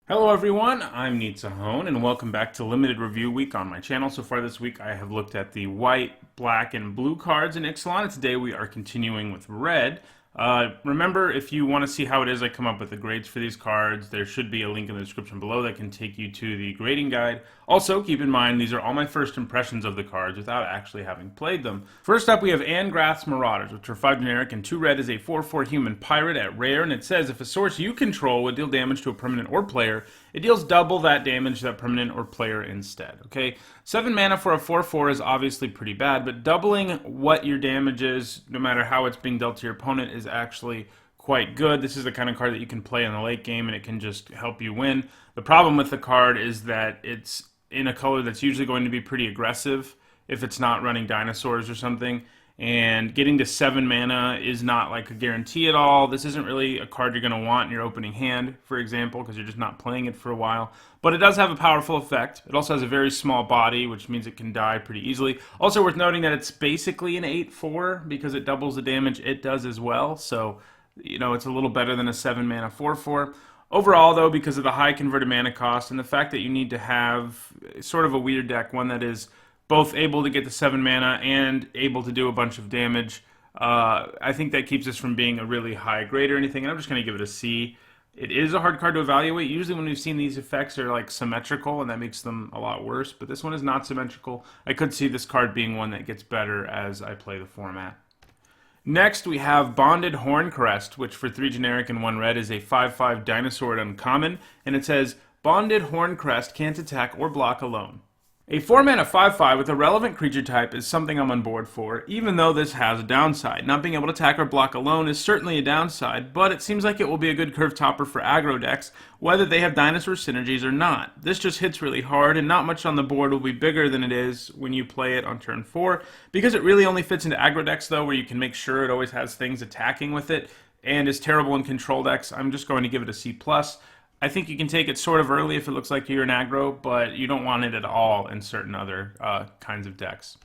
Hello everyone, I'm Ixalan and welcome back to Limited Review Week on my channel. So far this week I have looked at the white, black, and blue cards in Ixalan, and today we are continuing with red. Remember, if you want to see how it is I come up with the grades for these cards, there should be a link in the description below that can take you to the grading guide. Also, keep in mind, these are all my first impressions of the cards without actually having played them. First up, we have Angrath's Marauders, which are 5 generic and 2 red, is a 4/4 human pirate at rare, and it says if a source you control would deal damage to a permanent or player, it deals double that damage to that permanent or player instead, okay? 7 mana for a 4/4 is obviously pretty bad, but doubling what your damage is, no matter how it's being dealt to your opponent, is actually quite good. This is the kind of card that you can play in the late game and it can just help you win. The problem with the card is that it's in a color that's usually going to be pretty aggressive if it's not running dinosaurs or something. And getting to 7 mana is not like a guarantee at all. This isn't really a card you're going to want in your opening hand, for example, because you're just not playing it for a while. But it does have a powerful effect. It also has a very small body, which means it can die pretty easily. Also worth noting that it's basically an 8/4 because it doubles the damage it does as well. So, you know, it's a little better than a 7 mana 4/4. Overall, though, because of the high converted mana cost and the fact that you need to have sort of a weird deck, one that is both able to get the 7 mana and able to do a bunch of damage, I think that keeps this from being a really high grade or anything, and I'm just going to give it a C. It is a hard card to evaluate. Usually when we've seen these effects are like symmetrical, and that makes them a lot worse, but this one is not symmetrical. I could see this card being one that gets better as I play the format. Next, we have Bonded Horn Crest, which for 3 generic and 1 red is a 5/5 dinosaur at uncommon, and it says, Bonded Horn Crest can't attack or block alone. A 4 mana 5/5 with a relevant creature type is something I'm on board for, even though this has a downside. Not being able to attack or block alone is certainly a downside, but it seems like it will be a good curve topper for aggro decks, whether they have dinosaur synergies or not. This just hits really hard, and not much on the board will be bigger than it is when you play it on turn 4, because it really only fits into aggro decks, though, where you can make sure it always has things attacking with it, and is terrible in control decks. I'm just going to give it a C+. I think you can take it sort of early if it looks like you're an aggro, but you don't want it at all in certain other kinds of decks.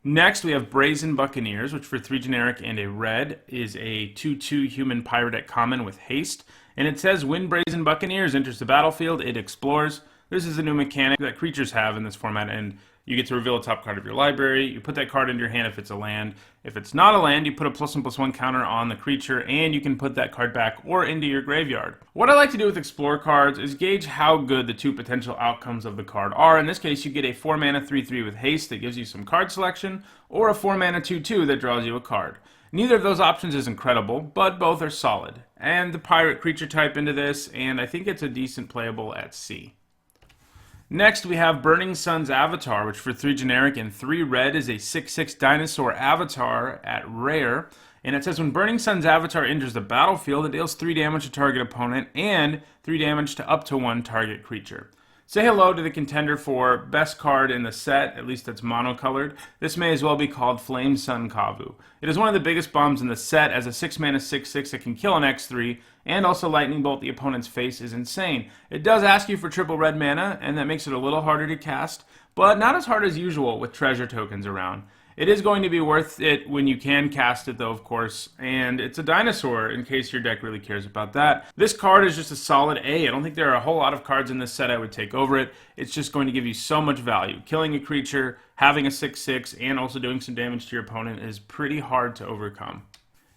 Next, we have Brazen Buccaneers, which for 3 generic and a red is a 2/2 human pirate at common with haste. And it says when Brazen Buccaneers enters the battlefield, it explores. This is a new mechanic that creatures have in this format, and you get to reveal a top card of your library. You put that card into your hand if it's a land. If it's not a land, you put a +1/+1 counter on the creature, and you can put that card back or into your graveyard. What I like to do with Explore cards is gauge how good the 2 potential outcomes of the card are. In this case, you get a 4 mana 3/3 with haste that gives you some card selection, or a 4 mana 2/2 that draws you a card. Neither of those options is incredible, but both are solid. And the pirate creature type into this, and I think it's a decent playable at C. Next, we have Burning Sun's Avatar, which for 3 generic and 3 red is a 6/6 dinosaur avatar at rare. And it says when Burning Sun's Avatar enters the battlefield, it deals 3 damage to target opponent and 3 damage to up to 1 target creature. Say hello to the contender for best card in the set, at least that's monocolored. This may as well be called Flame Sun Kavu. It is one of the biggest bombs in the set, as a 6 mana 6/6 that can kill an X3, and also lightning bolt the opponent's face is insane. It does ask you for triple red mana, and that makes it a little harder to cast, but not as hard as usual with treasure tokens around. It is going to be worth it when you can cast it, though, of course, and it's a dinosaur in case your deck really cares about that. This card is just a solid A. I don't think there are a whole lot of cards in this set I would take over it. It's just going to give you so much value. Killing a creature, having a 6/6, and also doing some damage to your opponent is pretty hard to overcome.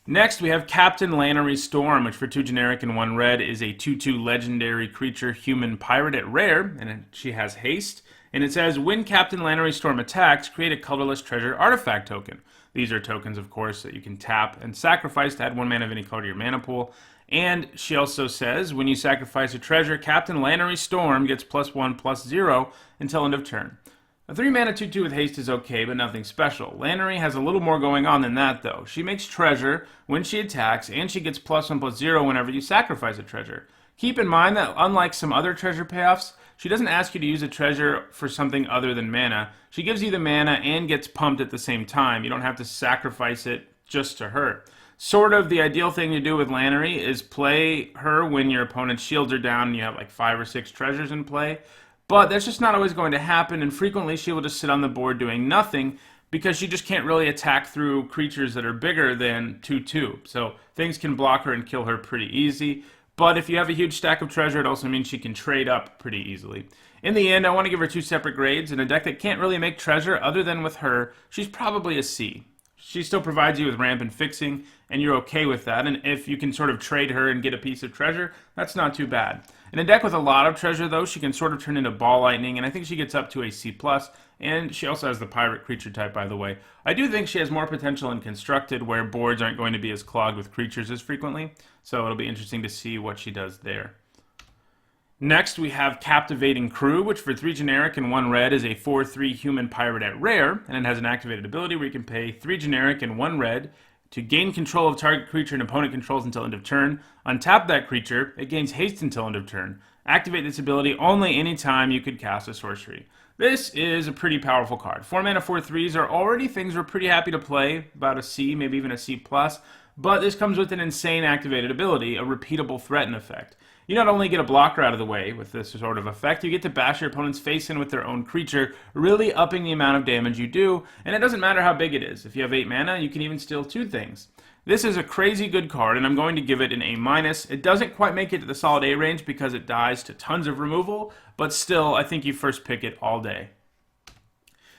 Next, we have Captain Lannery Storm, which for 2 generic and 1 red is a 2/2 legendary creature human pirate at rare, and she has haste. And it says, when Captain Lannery Storm attacks, create a colorless treasure artifact token. These are tokens, of course, that you can tap and sacrifice to add 1 mana of any color to your mana pool. And she also says, when you sacrifice a treasure, Captain Lannery Storm gets +1/+0 until end of turn. A 3 mana 2/2 with haste is okay, but nothing special. Lannery has a little more going on than that, though. She makes treasure when she attacks, and she gets +1/+0 whenever you sacrifice a treasure. Keep in mind that unlike some other treasure payoffs, she doesn't ask you to use a treasure for something other than mana. She gives you the mana and gets pumped at the same time. You don't have to sacrifice it just to her. Sort of the ideal thing to do with Lannery is play her when your opponent's shields are down and you have like 5 or 6 treasures in play. But that's just not always going to happen, and frequently she will just sit on the board doing nothing because she just can't really attack through creatures that are bigger than 2/2. So things can block her and kill her pretty easy. But if you have a huge stack of treasure, it also means she can trade up pretty easily. In the end, I want to give her 2 separate grades. In a deck that can't really make treasure other than with her, she's probably a C. She still provides you with ramp and fixing, and you're okay with that. And if you can sort of trade her and get a piece of treasure, that's not too bad. In a deck with a lot of treasure, though, she can sort of turn into ball lightning, and I think she gets up to a C+, and she also has the pirate creature type, by the way. I do think she has more potential in constructed, where boards aren't going to be as clogged with creatures as frequently, so it'll be interesting to see what she does there. Next, we have Captivating Crew, which for 3 generic and 1 red is a 4/3 human pirate at rare, and it has an activated ability where you can pay 3 generic and 1 red to gain control of target creature an opponent controls until end of turn. Untap that creature, it gains haste until end of turn. Activate this ability only anytime you could cast a sorcery. This is a pretty powerful card. 4 mana 4/3s are already things we're pretty happy to play, about a C, maybe even a C+, but this comes with an insane activated ability, a repeatable threaten effect. You not only get a blocker out of the way with this sort of effect, you get to bash your opponent's face in with their own creature, really upping the amount of damage you do, and it doesn't matter how big it is. If you have 8 mana, you can even steal 2 things. This is a crazy good card, and I'm going to give it an A-. It doesn't quite make it to the solid A range because it dies to tons of removal, but still, I think you first pick it all day.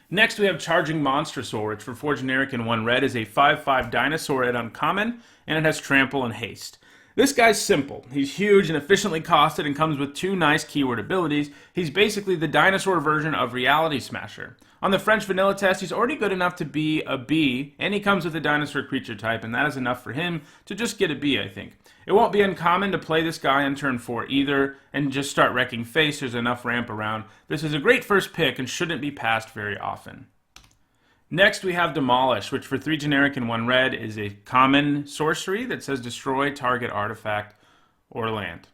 Next, we have Charging Monsterous, which for 4 generic and 1 red is a 5/5 dinosaur at uncommon, and it has trample and haste. This guy's simple. He's huge and efficiently costed and comes with 2 nice keyword abilities. He's basically the dinosaur version of Reality Smasher. On the French vanilla test, he's already good enough to be a B, and he comes with a dinosaur creature type, and that is enough for him to just get a B, I think. It won't be uncommon to play this guy on turn 4 either, and just start wrecking face. There's enough ramp around. This is a great first pick and shouldn't be passed very often. Next, we have Demolish, which for 3 generic and 1 red is a common sorcery that says destroy target artifact or land.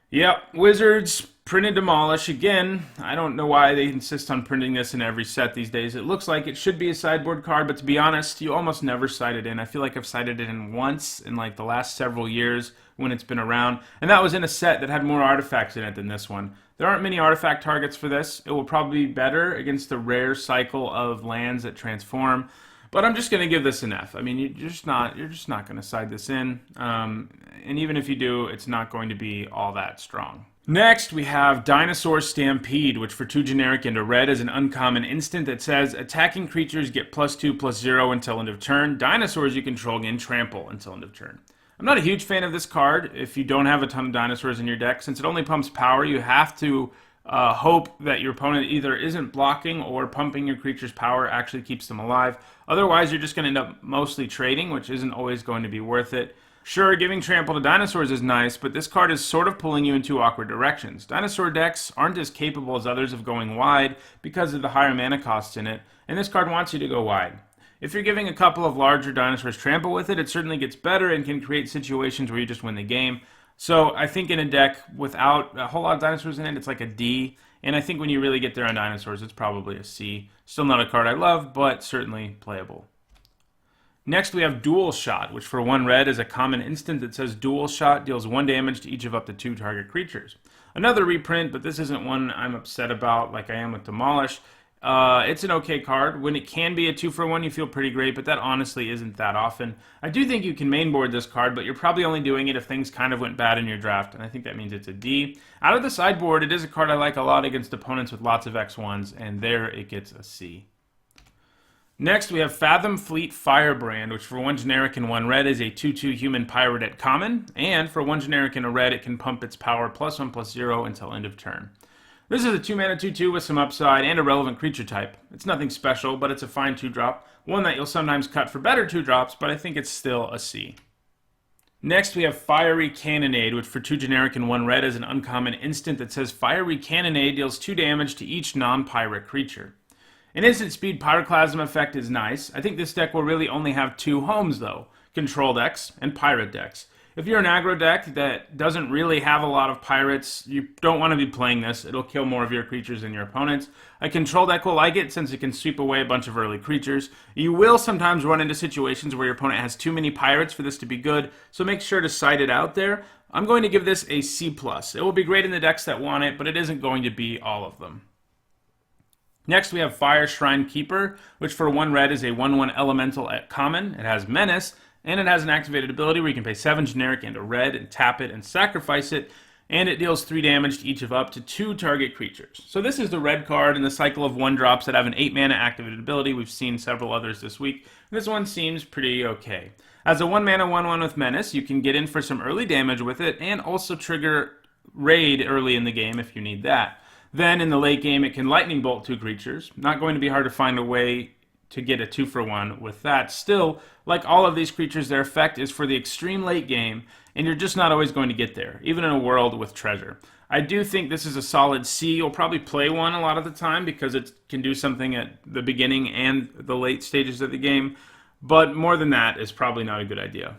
Yep, Wizards printed Demolish again. I don't know why they insist on printing this in every set these days. It looks like it should be a sideboard card, but to be honest, you almost never cite it in. I feel like I've cited it in once in like the last several years when it's been around, and that was in a set that had more artifacts in it than this one. There aren't many artifact targets for this. It will probably be better against the rare cycle of lands that transform, but I'm just going to give this an F. I mean, you're just not going to side this in, and even if you do, it's not going to be all that strong. Next, we have Dinosaur Stampede, which for 2 generic and a red is an uncommon instant that says attacking creatures get +2/+0 until end of turn. Dinosaurs you control gain trample until end of turn. I'm not a huge fan of this card if you don't have a ton of dinosaurs in your deck. Since it only pumps power, you have to hope that your opponent either isn't blocking or pumping your creature's power actually keeps them alive. Otherwise, you're just going to end up mostly trading, which isn't always going to be worth it. Sure, giving trample to dinosaurs is nice, but this card is sort of pulling you in 2 awkward directions. Dinosaur decks aren't as capable as others of going wide because of the higher mana costs in it, and this card wants you to go wide. If you're giving a couple of larger dinosaurs trample with it, it certainly gets better and can create situations where you just win the game. So I think in a deck without a whole lot of dinosaurs in it, it's like a D. And I think when you really get there on dinosaurs, it's probably a C. Still not a card I love, but certainly playable. Next we have Dual Shot, which for 1 red is a common instant that says Dual Shot deals 1 damage to each of up to 2 target creatures. Another reprint, but this isn't one I'm upset about like I am with Demolish. It's an okay card. When it can be a 2-for-1, you feel pretty great, but that honestly isn't that often. I do think you can mainboard this card, but you're probably only doing it if things kind of went bad in your draft, and I think that means it's a D. Out of the sideboard, it is a card I like a lot against opponents with lots of X1s, and there it gets a C. Next, we have Fathom Fleet Firebrand, which for 1 generic and 1 red is a 2/2 human pirate at common, and for 1 generic and a red, it can pump its power +1/+0 until end of turn. This is a 2-mana 2/2 with some upside and a relevant creature type. It's nothing special, but it's a fine 2-drop, one that you'll sometimes cut for better 2-drops, but I think it's still a C. Next, we have Fiery Cannonade, which for 2 generic and 1 red is an uncommon instant that says Fiery Cannonade deals 2 damage to each non-pirate creature. An instant speed Pyroclasm effect is nice. I think this deck will really only have 2 homes, though, Control decks and Pirate decks. If you're an aggro deck that doesn't really have a lot of pirates, you don't want to be playing this. It'll kill more of your creatures than your opponents. A control deck will like it since it can sweep away a bunch of early creatures. You will sometimes run into situations where your opponent has too many pirates for this to be good, so make sure to side it out there. I'm going to give this a C+. It will be great in the decks that want it, but it isn't going to be all of them. Next, we have Fire Shrine Keeper, which for 1 red is a 1/1 elemental at common. It has Menace, and it has an activated ability where you can pay 7 generic and a red and tap it and sacrifice it, and it deals 3 damage to each of up to 2 target creatures. So this is the red card in the cycle of 1-drops that have an 8 mana activated ability. We've seen several others this week. This one seems pretty okay. As a 1 mana 1/1 with Menace, you can get in for some early damage with it and also trigger Raid early in the game if you need that. Then in the late game, it can lightning bolt 2 creatures. Not going to be hard to find a way to get a 2-for-1 with that. Still, like all of these creatures, their effect is for the extreme late game, and you're just not always going to get there, even in a world with treasure. I do think this is a solid C. You'll probably play one a lot of the time because it can do something at the beginning and the late stages of the game, but more than that is probably not a good idea.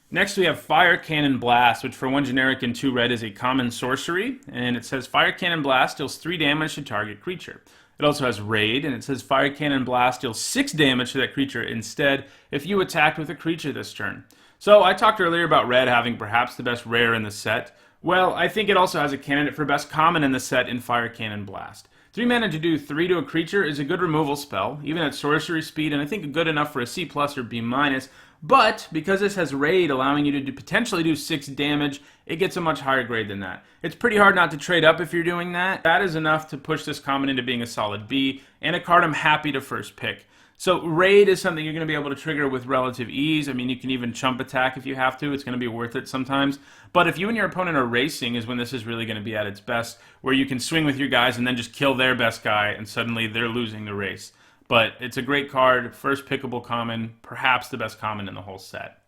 Next we have Fire Cannon Blast, which for 1 generic and 2 red is a common sorcery, and it says Fire Cannon Blast deals 3 damage to target creature. It also has Raid, and it says Fire Cannon Blast deals 6 damage to that creature instead if you attacked with a creature this turn. So I talked earlier about red having perhaps the best rare in the set. Well, I think it also has a candidate for best common in the set in Fire Cannon Blast. 3 mana to do 3 to a creature is a good removal spell, even at sorcery speed, and I think good enough for a C+ or B-. But because this has Raid allowing you to potentially do 6 damage, it gets a much higher grade than that. It's pretty hard not to trade up if you're doing that. That is enough to push this common into being a solid B, and a card I'm happy to first pick. So Raid is something you're going to be able to trigger with relative ease. I mean, you can even chump attack if you have to. It's going to be worth it sometimes. But if you and your opponent are racing is when this is really going to be at its best, where you can swing with your guys and then just kill their best guy, and suddenly they're losing the race. But it's a great card, first pickable common, perhaps the best common in the whole set.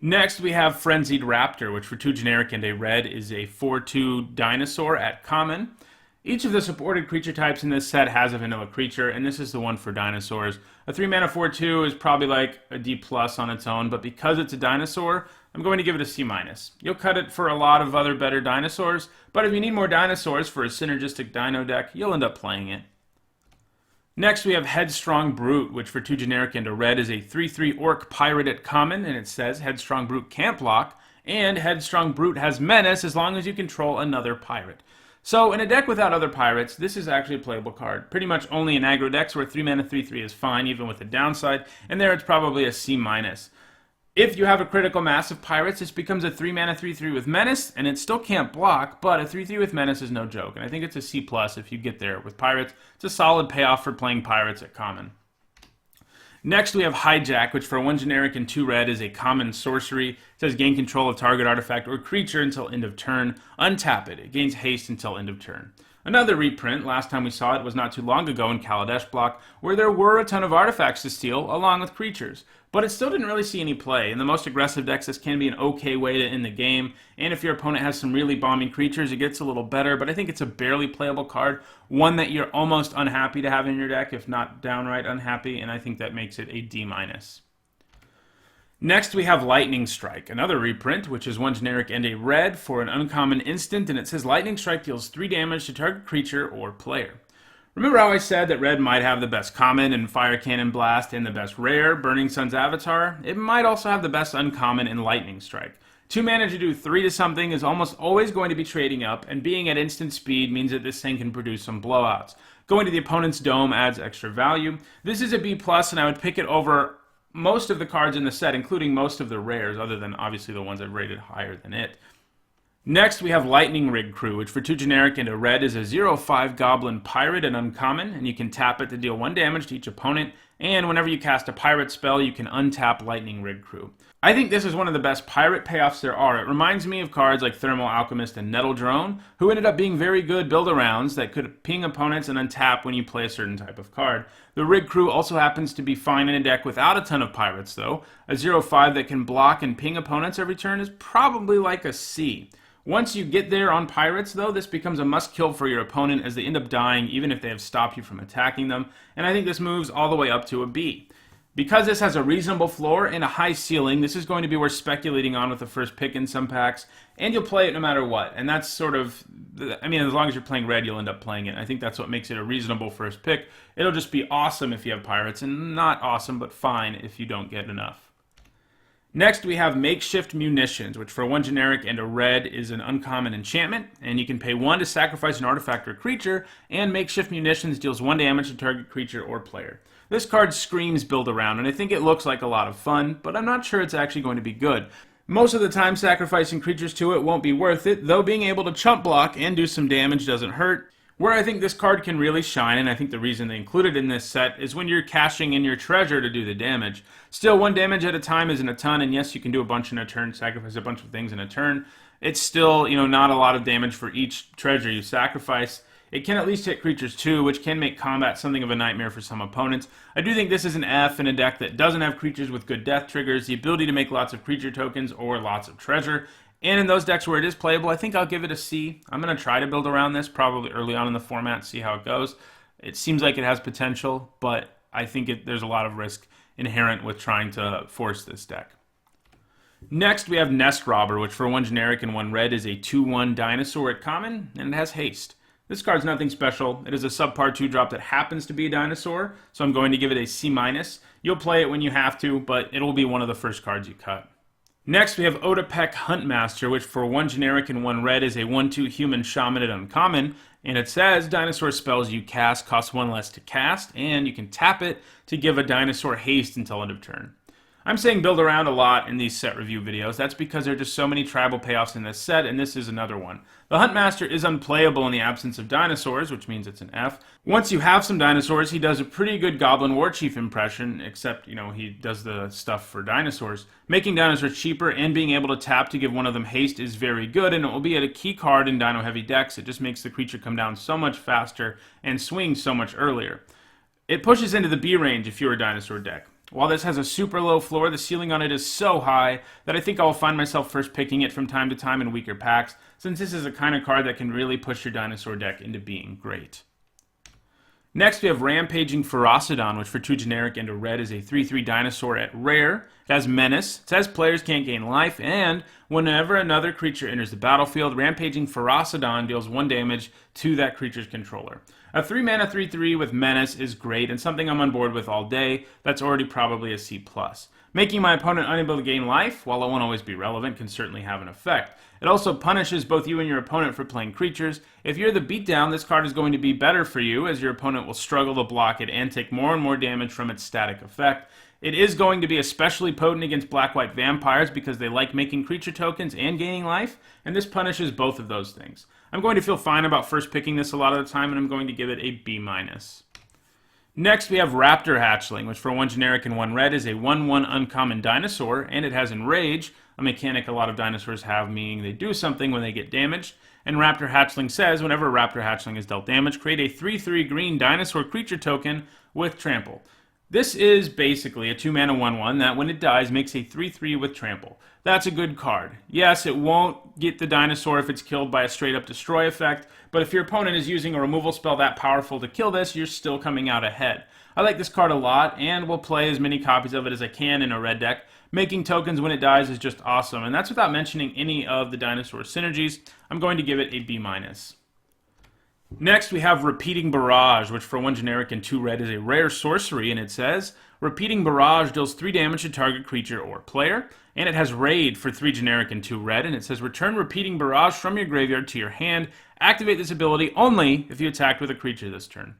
Next, we have Frenzied Raptor, which for 2 generic and a red is a 4/2 dinosaur at common. Each of the supported creature types in this set has a vanilla creature, and this is the one for dinosaurs. A 3 mana 4/2 is probably like a D+ on its own, but because it's a dinosaur, I'm going to give it a C-. You'll cut it for a lot of other better dinosaurs, but if you need more dinosaurs for a synergistic dino deck, you'll end up playing it. Next, we have Headstrong Brute, which for 2 generic and a red is a 3/3 orc pirate at common, and it says Headstrong Brute can't block, and Headstrong Brute has menace as long as you control another pirate. So in a deck without other pirates, this is actually a playable card. Pretty much only in aggro decks where 3 mana 3/3 is fine, even with a downside, and there it's probably a C-. If you have a critical mass of pirates, this becomes a 3 mana 3/3 with menace, and it still can't block, but a 3/3 with menace is no joke, and I think it's a C+ if you get there with pirates. It's a solid payoff for playing pirates at common. Next, we have Hijack, which for 1 generic and 2 red is a common sorcery. It says gain control of target artifact or creature until end of turn. Untap it. It gains haste until end of turn. Another reprint, last time we saw it was not too long ago in Kaladesh block, where there were a ton of artifacts to steal, along with creatures. But it still didn't really see any play. In the most aggressive decks, this can be an okay way to end the game, and if your opponent has some really bombing creatures, it gets a little better, but I think it's a barely playable card, one that you're almost unhappy to have in your deck, if not downright unhappy, and I think that makes it a D-. Next, we have Lightning Strike, another reprint, which is 1 generic and a red for an uncommon instant, and it says Lightning Strike deals 3 damage to target creature or player. Remember how I said that red might have the best common in Fire Cannon Blast and the best rare, Burning Sun's Avatar? It might also have the best uncommon in Lightning Strike. 2 mana to do 3 to something is almost always going to be trading up, and being at instant speed means that this thing can produce some blowouts. Going to the opponent's dome adds extra value. This is a B+, and I would pick it over most of the cards in the set, including most of the rares, other than obviously the ones I've rated higher than it. Next, we have Lightning Rig Crew, which for 2 generic and a red is a 0/5 Goblin Pirate and uncommon, and you can tap it to deal 1 damage to each opponent, and whenever you cast a pirate spell, you can untap Lightning Rig Crew. I think this is one of the best pirate payoffs there are. It reminds me of cards like Thermal Alchemist and Nettle Drone, who ended up being very good build-arounds that could ping opponents and untap when you play a certain type of card. The Rig Crew also happens to be fine in a deck without a ton of pirates, though. A 0/5 that can block and ping opponents every turn is probably like a C. Once you get there on pirates, though, this becomes a must-kill for your opponent as they end up dying even if they have stopped you from attacking them, and I think this moves all the way up to a B. Because this has a reasonable floor and a high ceiling, this is going to be worth speculating on with the first pick in some packs, and you'll play it no matter what, and that's sort of, I mean, as long as you're playing red, you'll end up playing it. I think that's what makes it a reasonable first pick. It'll just be awesome if you have pirates, and not awesome, but fine if you don't get enough. Next, we have Makeshift Munitions, which for 1 generic and a red is an uncommon enchantment, and you can pay 1 to sacrifice an artifact or creature, and Makeshift Munitions deals 1 damage to target creature or player. This card screams build around, and I think it looks like a lot of fun, but I'm not sure it's actually going to be good. Most of the time, sacrificing creatures to it won't be worth it, though being able to chump block and do some damage doesn't hurt. Where I think this card can really shine, and I think the reason they include it in this set, is when you're cashing in your treasure to do the damage. Still, 1 damage at a time isn't a ton, and yes, you can do a bunch in a turn, sacrifice a bunch of things in a turn. It's still, not a lot of damage for each treasure you sacrifice. It can at least hit creatures too, which can make combat something of a nightmare for some opponents. I do think this is an F in a deck that doesn't have creatures with good death triggers, the ability to make lots of creature tokens or lots of treasure. And in those decks where it is playable, I think I'll give it a C. I'm going to try to build around this probably early on in the format, see how it goes. It seems like it has potential, but I think there's a lot of risk inherent with trying to force this deck. Next, we have Nest Robber, which for 1 generic and 1 red is a 2/1 dinosaur at common, and it has haste. This card's nothing special. It is a subpar 2-drop that happens to be a dinosaur, so I'm going to give it a C-. You'll play it when you have to, but it'll be one of the first cards you cut. Next, we have Otepec Huntmaster, which for 1 generic and 1 red is a 1/2 human shaman at uncommon, and it says dinosaur spells you cast cost 1 less to cast, and you can tap it to give a dinosaur haste until end of turn. I'm saying build around a lot in these set review videos. That's because there are just so many tribal payoffs in this set, and this is another one. The Huntmaster is unplayable in the absence of dinosaurs, which means it's an F. Once you have some dinosaurs, he does a pretty good Goblin Warchief impression, except, he does the stuff for dinosaurs. Making dinosaurs cheaper and being able to tap to give one of them haste is very good, and it will be at a key card in dino-heavy decks. It just makes the creature come down so much faster and swing so much earlier. It pushes into the B range if you're a dinosaur deck. While this has a super low floor, the ceiling on it is so high that I think I'll find myself first picking it from time to time in weaker packs, since this is a kind of card that can really push your dinosaur deck into being great. Next, we have Rampaging oscidyne, which for 2 generic and a red is a 3/3 dinosaur at rare. It has Menace, it says players can't gain life, and whenever another creature enters the battlefield, Rampaging oscidyne deals 1 damage to that creature's controller. A 3-mana 3/3 with Menace is great, and something I'm on board with all day. That's already probably a C+. Making my opponent unable to gain life, while it won't always be relevant, can certainly have an effect. It also punishes both you and your opponent for playing creatures. If you're the beatdown, this card is going to be better for you, as your opponent will struggle to block it and take more and more damage from its static effect. It is going to be especially potent against black-white vampires because they like making creature tokens and gaining life, and this punishes both of those things. I'm going to feel fine about first picking this a lot of the time, and I'm going to give it a B-. Next, we have Raptor Hatchling, which for 1 generic and 1 red is a 1/1 uncommon dinosaur, and it has Enrage, a mechanic a lot of dinosaurs have, meaning they do something when they get damaged. And Raptor Hatchling says whenever Raptor Hatchling is dealt damage, create a 3/3 green dinosaur creature token with Trample. This is basically a 2-mana 1/1 that, when it dies, makes a 3/3 with Trample. That's a good card. Yes, it won't get the dinosaur if it's killed by a straight-up destroy effect, but if your opponent is using a removal spell that powerful to kill this, you're still coming out ahead. I like this card a lot, and will play as many copies of it as I can in a red deck. Making tokens when it dies is just awesome, and that's without mentioning any of the dinosaur synergies. I'm going to give it a B-. Next, we have Repeating Barrage, which for 1 generic and 2 red is a rare sorcery, and it says, Repeating Barrage deals 3 damage to target creature or player, and it has Raid for 3 generic and 2 red, and it says, return Repeating Barrage from your graveyard to your hand. Activate this ability only if you attack with a creature this turn.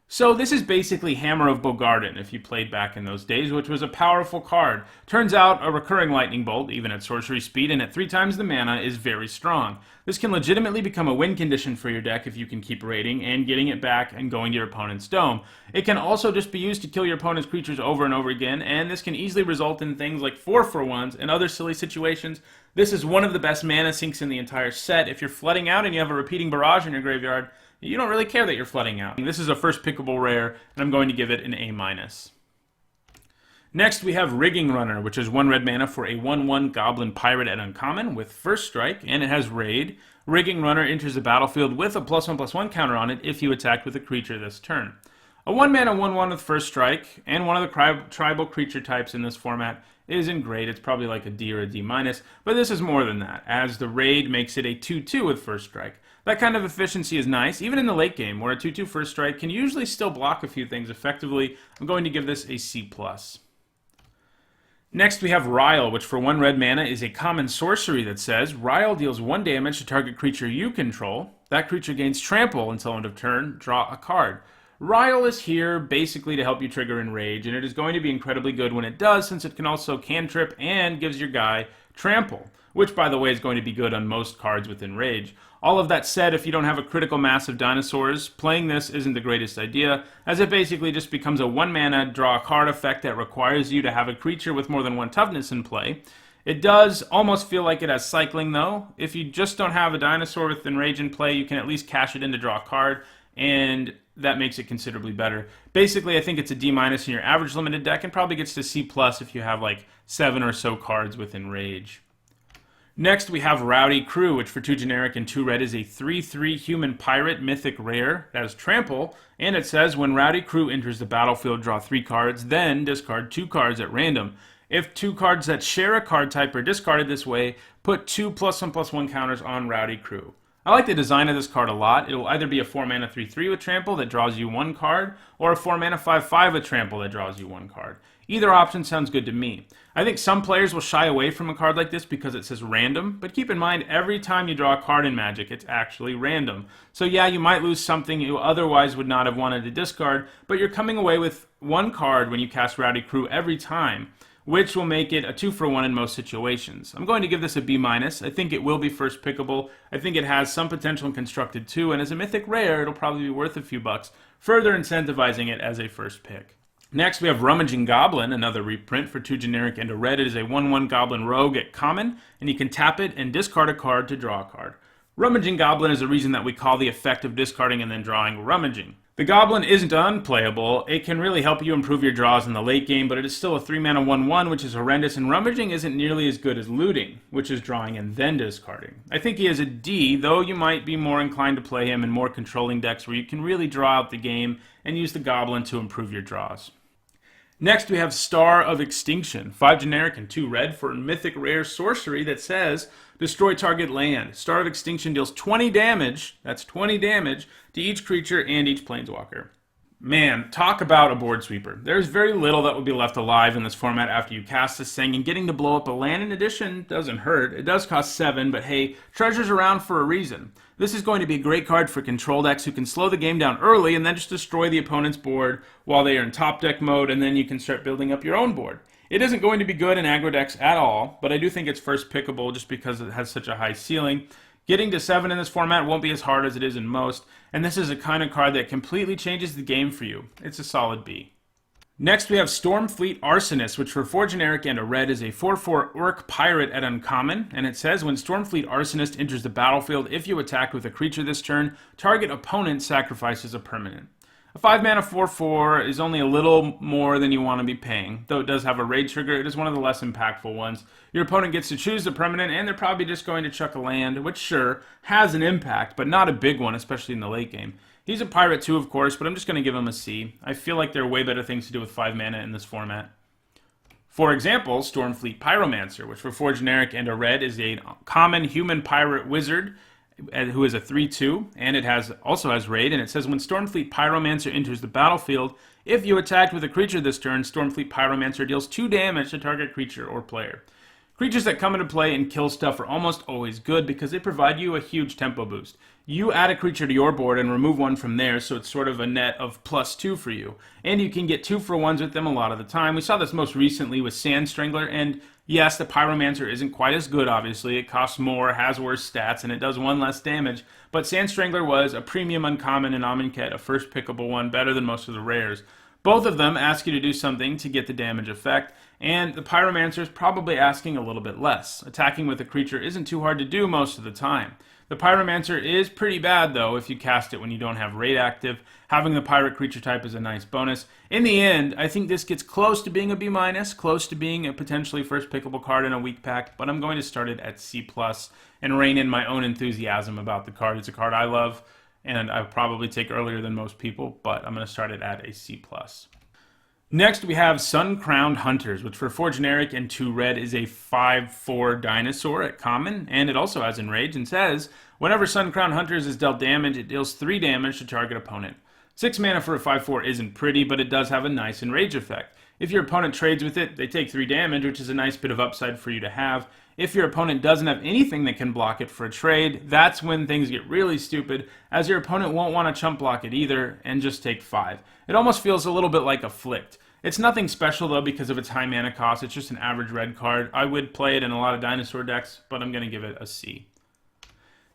So this is basically Hammer of Bogarden, if you played back in those days, which was a powerful card. Turns out a recurring lightning bolt, even at sorcery speed and at 3 times the mana, is very strong. This can legitimately become a win condition for your deck if you can keep raiding and getting it back and going to your opponent's dome. It can also just be used to kill your opponent's creatures over and over again, and this can easily result in things like 4-for-1s and other silly situations. This is one of the best mana sinks in the entire set. If you're flooding out and you have a Repeating Barrage in your graveyard, you don't really care that you're flooding out. This is a first pickable rare, and I'm going to give it an A-. Next, we have Rigging Runner, which is 1 red mana for a 1/1 Goblin Pirate at uncommon with first strike, and it has Raid. Rigging Runner enters the battlefield with a +1/+1 counter on it if you attack with a creature this turn. A 1 mana 1/1 with first strike, and one of the tribal creature types in this format isn't great. It's probably like a D or a D-, but this is more than that, as the Raid makes it a 2/2 with first strike. That kind of efficiency is nice, even in the late game, where a 2/2 first strike can usually still block a few things effectively. I'm going to give this a C+. Next we have Rile, which for 1 red mana is a common sorcery that says, Rile deals 1 damage to target creature you control. That creature gains trample until end of turn. Draw a card. Rile is here basically to help you trigger Enrage, and it is going to be incredibly good when it does, since it can also cantrip and gives your guy trample, which by the way is going to be good on most cards with Enrage. All of that said, if you don't have a critical mass of dinosaurs, playing this isn't the greatest idea, as it basically just becomes a 1 mana draw a card effect that requires you to have a creature with more than 1 toughness in play. It does almost feel like it has cycling though. If you just don't have a dinosaur with Enrage in play, you can at least cash it in to draw a card, and that makes it considerably better. Basically, I think it's a D- in your average limited deck, and probably gets to C+ if you have like 7 or so cards with Enrage. Next, we have Rowdy Crew, which for 2 generic and 2 red is a 3/3 human pirate mythic rare that has trample, and it says when Rowdy Crew enters the battlefield, draw 3 cards, then discard 2 cards at random. If 2 cards that share a card type are discarded this way, put 2 +1/+1 counters on Rowdy Crew. I like the design of this card a lot. It will either be a 4 mana 3/3 with trample that draws you 1 card, or a 4 mana 5/5 with trample that draws you 1 card. Either option sounds good to me. I think some players will shy away from a card like this because it says random, but keep in mind every time you draw a card in Magic, it's actually random. So yeah, you might lose something you otherwise would not have wanted to discard, but you're coming away with 1 card when you cast Rowdy Crew every time, which will make it a 2-for-1 in most situations. I'm going to give this a B-. I think it will be first pickable. I think it has some potential in Constructed too, and as a mythic rare, it'll probably be worth a few bucks, further incentivizing it as a first pick. Next, we have Rummaging Goblin, another reprint for 2 generic and a red. It is a 1/1 Goblin Rogue at common, and you can tap it and discard a card to draw a card. Rummaging Goblin is the reason that we call the effect of discarding and then drawing Rummaging. The Goblin isn't unplayable. It can really help you improve your draws in the late game, but it is still a 3 mana 1/1, which is horrendous, and Rummaging isn't nearly as good as Looting, which is drawing and then discarding. I think he is a D, though you might be more inclined to play him in more controlling decks where you can really draw out the game and use the Goblin to improve your draws. Next, we have Star of Extinction, 5 generic and 2 red for a mythic rare sorcery that says, destroy target land. Star of Extinction deals 20 damage, that's 20 damage, to each creature and each planeswalker. Man, talk about a board sweeper. There's very little that will be left alive in this format after you cast this thing, and getting to blow up a land in addition doesn't hurt. It does cost 7, but hey, treasure's around for a reason. This is going to be a great card for control decks who can slow the game down early and then just destroy the opponent's board while they are in top deck mode, and then you can start building up your own board. It isn't going to be good in aggro decks at all, but I do think it's first pickable just because it has such a high ceiling. Getting to 7 in this format won't be as hard as it is in most, and this is a kind of card that completely changes the game for you. It's a solid B. Next, we have Stormfleet Arsonists, which for 4 generic and a red is a 4/4 Orc Pirate at uncommon, and it says when Stormfleet Arsonist enters the battlefield, if you attack with a creature this turn, target opponent sacrifices a permanent. A 5 mana 4/4 is only a little more than you want to be paying, though it does have a raid trigger. It is one of the less impactful ones. Your opponent gets to choose the permanent, and they're probably just going to chuck a land, which sure, has an impact, but not a big one, especially in the late game. He's a pirate too, of course, but I'm just going to give him a C. I feel like there are way better things to do with 5 mana in this format. For example, Stormfleet Pyromancer, which for 4 generic and a red is a common human pirate wizard, who is a 3/2, and it also has raid, and it says when Stormfleet Pyromancer enters the battlefield, if you attacked with a creature this turn, Stormfleet Pyromancer deals 2 damage to target creature or player. Creatures that come into play and kill stuff are almost always good because they provide you a huge tempo boost. You add a creature to your board and remove one from there, so it's sort of a net of +2 for you. And you can get 2-for-1s with them a lot of the time. We saw this most recently with Sand Strangler, and yes, the Pyromancer isn't quite as good, obviously. It costs more, has worse stats, and it does 1 less damage. But Sand Strangler was a premium uncommon in Amonkhet, a first pickable one, better than most of the rares. Both of them ask you to do something to get the damage effect, and the Pyromancer is probably asking a little bit less. Attacking with a creature isn't too hard to do most of the time. The Pyromancer is pretty bad, though, if you cast it when you don't have raid active. Having the pirate creature type is a nice bonus. In the end, I think this gets close to being a B-, close to being a potentially first pickable card in a weak pack, but I'm going to start it at C+, and rein in my own enthusiasm about the card. It's a card I love, and I'll probably take earlier than most people, but I'm going to start it at a C+. Next, we have Sun-Crowned Hunters, which for 4 generic and 2 red is a 5/4 dinosaur at common, and it also has Enrage, and says, whenever Sun-Crowned Hunters is dealt damage, it deals 3 damage to target opponent. 6 mana for a 5/4 isn't pretty, but it does have a nice enrage effect. If your opponent trades with it, they take 3 damage, which is a nice bit of upside for you to have. If your opponent doesn't have anything that can block it for a trade, that's when things get really stupid, as your opponent won't want to chump block it either, and just take 5. It almost feels a little bit like Afflict. It's nothing special though because of its high mana cost, it's just an average red card. I would play it in a lot of dinosaur decks, but I'm going to give it a C.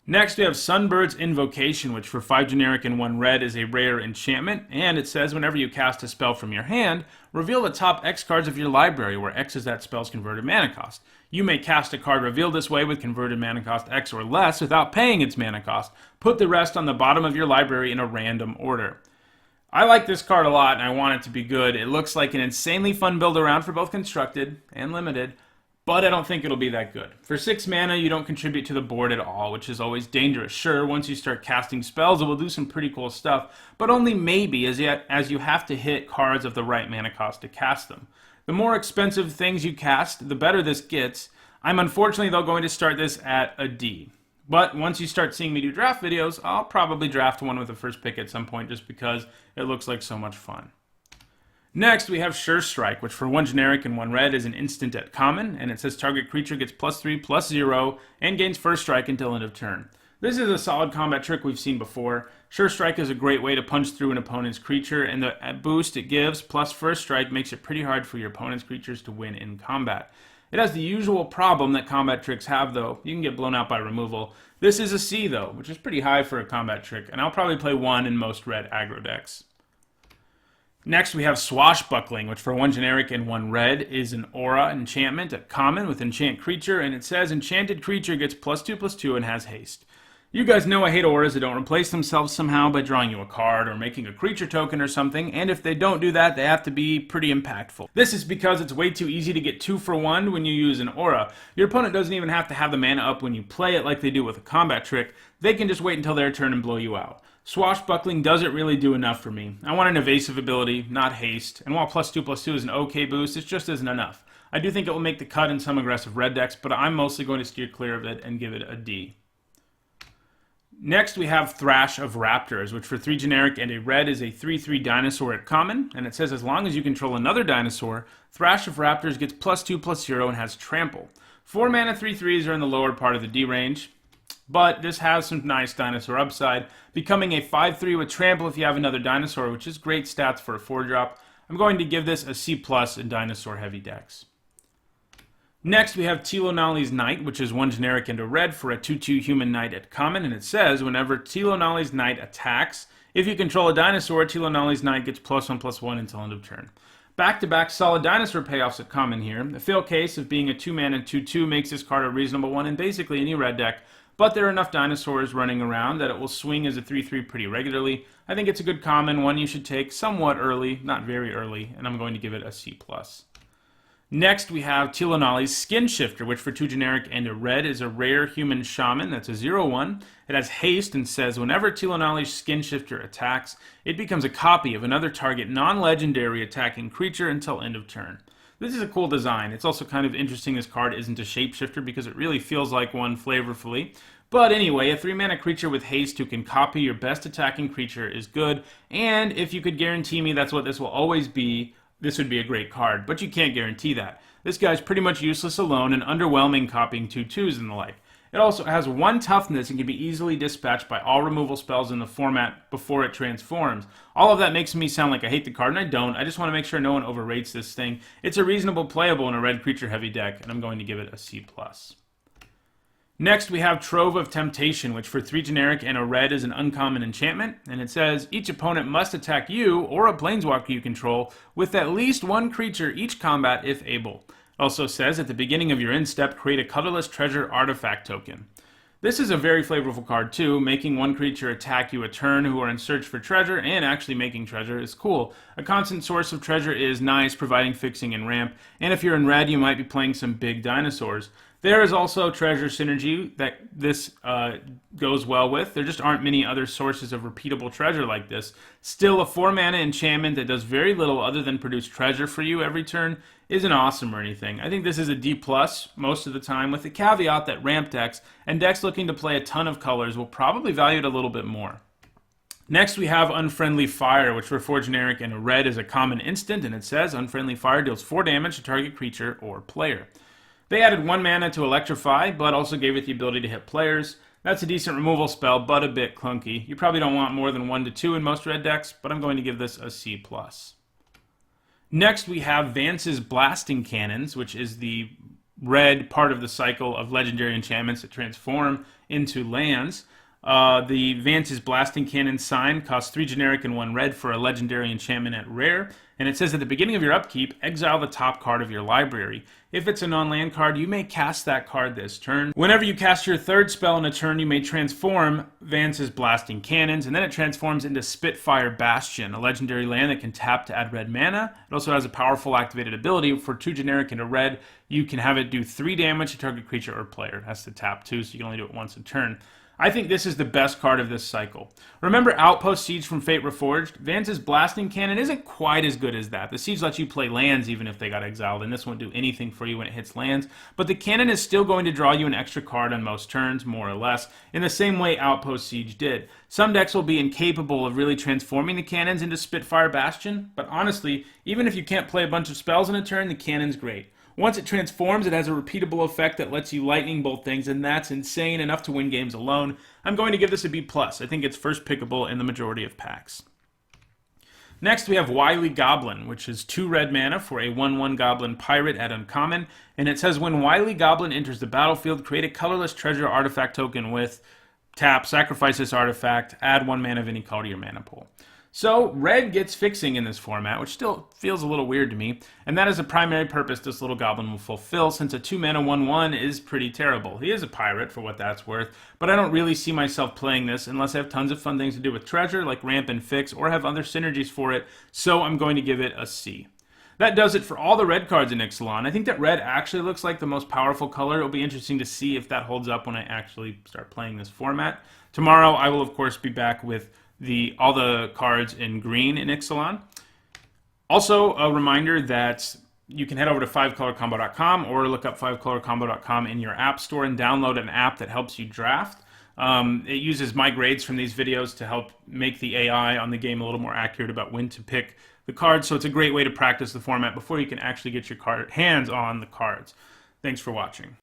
Next we have Birds Invocation, which for 5 generic and 1 red is a rare enchantment, and it says whenever you cast a spell from your hand, reveal the top X cards of your library, where X is that spell's converted mana cost. You may cast a card revealed this way with converted mana cost X or less without paying its mana cost. Put the rest on the bottom of your library in a random order. I like this card a lot and I want it to be good. It looks like an insanely fun build around for both constructed and limited, but I don't think it'll be that good. For 6 mana, you don't contribute to the board at all, which is always dangerous. Sure, once you start casting spells, it will do some pretty cool stuff, but only maybe as you have to hit cards of the right mana cost to cast them. The more expensive things you cast, the better this gets. I'm unfortunately, though, going to start this at a D. But once you start seeing me do draft videos, I'll probably draft one with the first pick at some point just because it looks like so much fun. Next, we have Sure Strike, which for 1 generic and 1 red is an instant at common, and it says target creature gets +3/+0 and gains first strike until end of turn. This is a solid combat trick we've seen before. Sure Strike is a great way to punch through an opponent's creature, and the boost it gives plus first strike makes it pretty hard for your opponent's creatures to win in combat. It has the usual problem that combat tricks have, though. You can get blown out by removal. This is a C, though, which is pretty high for a combat trick, and I'll probably play 1 in most red aggro decks. Next, we have Swashbuckling, which for 1 generic and 1 red is an aura enchantment at common with enchant creature, and it says enchanted creature gets +2/+2 and has haste. You guys know I hate auras that don't replace themselves somehow by drawing you a card or making a creature token or something, and if they don't do that, they have to be pretty impactful. This is because it's way too easy to get 2 for 1 when you use an aura. Your opponent doesn't even have to have the mana up when you play it like they do with a combat trick. They can just wait until their turn and blow you out. Swashbuckling doesn't really do enough for me. I want an evasive ability, not haste, and while +2/+2 is an okay boost, it just isn't enough. I do think it will make the cut in some aggressive red decks, but I'm mostly going to steer clear of it and give it a D. Next, we have Thrash of Raptors, which for 3 generic and a red is a 3/3 dinosaur at common, and it says as long as you control another dinosaur, Thrash of Raptors gets +2/+0 and has trample. 4 mana 3/3s are in the lower part of the D range, but this has some nice dinosaur upside, becoming a 5/3 with trample if you have another dinosaur, which is great stats for a 4-drop. I'm going to give this a C+ in dinosaur heavy decks. Next, we have Ollies Knight, which is 1 generic and a red for a 2/2 human knight at common, and it says whenever Ollies Knight attacks, if you control a dinosaur, Ollies Knight gets +1/+1 until end of turn. Back-to-back solid dinosaur payoffs at common here. The fail case of being a 2-mana 2/2 makes this card a reasonable one in basically any red deck, but there are enough dinosaurs running around that it will swing as a 3/3 pretty regularly. I think it's a good common, one you should take somewhat early, not very early, and I'm going to give it a C+. Next, we have Ollies Skinshifter, which for 2 generic and a red is a rare human shaman that's a 0/1. It has haste and says whenever Ollies Skinshifter attacks, it becomes a copy of another target non-legendary attacking creature until end of turn. This is a cool design. It's also kind of interesting this card isn't a shapeshifter because it really feels like one flavorfully. But anyway, a 3-mana creature with haste who can copy your best attacking creature is good, and if you could guarantee me that's what this will always be, this would be a great card, but you can't guarantee that. This guy's pretty much useless alone and underwhelming copying 2/2s and the like. It also has 1 toughness and can be easily dispatched by all removal spells in the format before it transforms. All of that makes me sound like I hate the card, and I don't. I just want to make sure no one overrates this thing. It's a reasonable playable in a red creature heavy deck, and I'm going to give it a C+. Next, we have Trove of Temptation, which for 3 generic and a red is an uncommon enchantment, and it says each opponent must attack you or a planeswalker you control with at least 1 creature each combat if able. It also says at the beginning of your end step, create a colorless treasure artifact token. This is a very flavorful card too. Making 1 creature attack you a turn who are in search for treasure and actually making treasure is cool. A constant source of treasure is nice, providing fixing and ramp, and if you're in red, you might be playing some big dinosaurs. There is also treasure synergy that this goes well with. There just aren't many other sources of repeatable treasure like this. Still, a 4-mana enchantment that does very little other than produce treasure for you every turn isn't awesome or anything. I think this is a D+ most of the time, with the caveat that ramp decks and decks looking to play a ton of colors will probably value it a little bit more. Next, we have Unfriendly Fire, which for 4 generic and a red is a common instant, and it says Unfriendly Fire deals 4 damage to target creature or player. They added 1 mana to Electrify, but also gave it the ability to hit players. That's a decent removal spell, but a bit clunky. You probably don't want more than 1 to 2 in most red decks, but I'm going to give this a C+. Next, we have Vance's Blasting Cannons, which is the red part of the cycle of legendary enchantments that transform into lands. The Vance's Blasting Cannon sign costs 3 generic and 1 red for a legendary enchantment at rare, and it says at the beginning of your upkeep, exile the top card of your library. If it's a non-land card, you may cast that card this turn. Whenever you cast your 3rd spell in a turn, you may transform Vance's Blasting Cannons, and then it transforms into Spitfire Bastion, a legendary land that can tap to add red mana. It also has a powerful activated ability. For 2 generic and a red, you can have it do 3 damage to target creature or player. It has to tap too, so you can only do it once a turn. I think this is the best card of this cycle. Remember Outpost Siege from Fate Reforged? Vance's Blasting Cannon isn't quite as good as that. The Siege lets you play lands even if they got exiled, and this won't do anything for you when it hits lands. But the cannon is still going to draw you an extra card on most turns, more or less, in the same way Outpost Siege did. Some decks will be incapable of really transforming the cannons into Spitfire Bastion, but honestly, even if you can't play a bunch of spells in a turn, the cannon's great. Once it transforms, it has a repeatable effect that lets you lightning bolt things, and that's insane enough to win games alone. I'm going to give this a B+. I think it's first pickable in the majority of packs. Next, we have Whily Goblin, which is 2 red mana for a 1/1 Goblin Pirate at uncommon, and it says when Whily Goblin enters the battlefield, create a colorless treasure artifact token with tap, sacrifice this artifact, add 1 mana of any color to your mana pool. So, red gets fixing in this format, which still feels a little weird to me, and that is the primary purpose this little goblin will fulfill, since a 2 mana 1/1 is pretty terrible. He is a pirate, for what that's worth, but I don't really see myself playing this unless I have tons of fun things to do with treasure, like ramp and fix, or have other synergies for it, so I'm going to give it a C. That does it for all the red cards in Ixalan. I think that red actually looks like the most powerful color. It'll be interesting to see if that holds up when I actually start playing this format. Tomorrow, I will, of course, be back with all the cards in green in Ixalan. Also, a reminder that you can head over to 5colorcombo.com or look up 5colorcombo.com in your app store and download an app that helps you draft. It uses my grades from these videos to help make the AI on the game a little more accurate about when to pick the cards, so it's a great way to practice the format before you can actually get your hands on the cards. Thanks for watching.